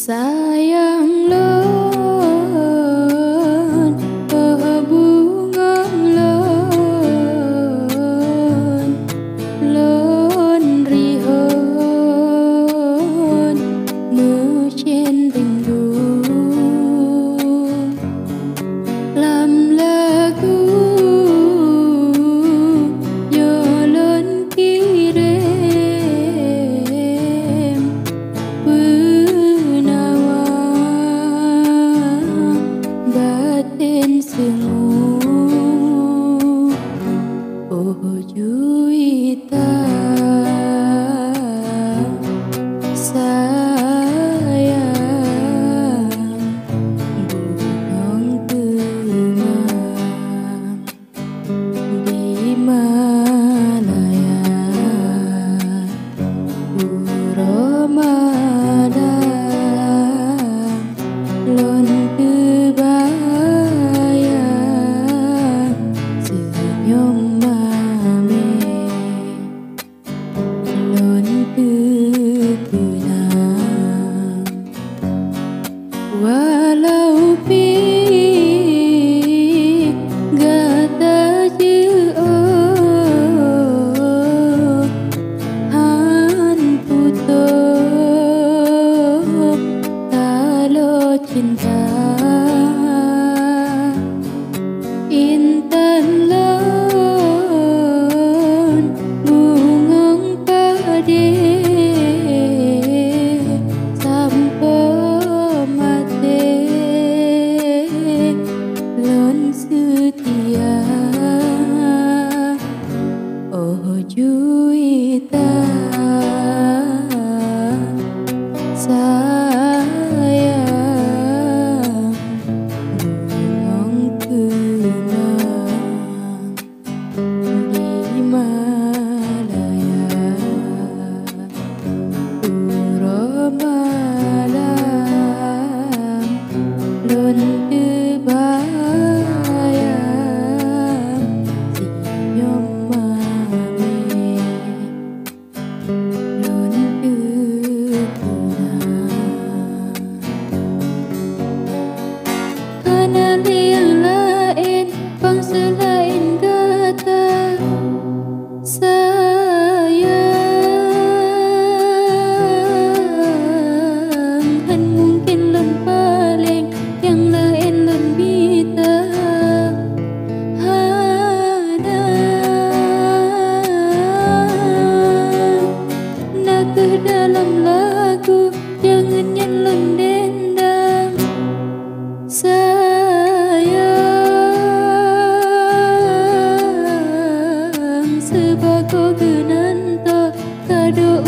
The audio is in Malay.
Sayang lon, oh bunga lon, lon rihon mechen rindu lam lagu yo lon kirim batin semu oh juita sayang bungang tenang di Malaya Ramadan lon kebayang senyum mame lon kekenang walau pi gata jeoh han putuh kalau cinta intan lon bungang pade sampo mate lon setia oh juita sayang bungang kenang di Malaya Ramadan lon kebayang senyum mame lon kekenang karena yang lain bangsa lain kata sayang kan mungkin lon paling yang lain lon bita hana nak ke dalam lagu jangan yang lon dendam sayang sebagai genanto kado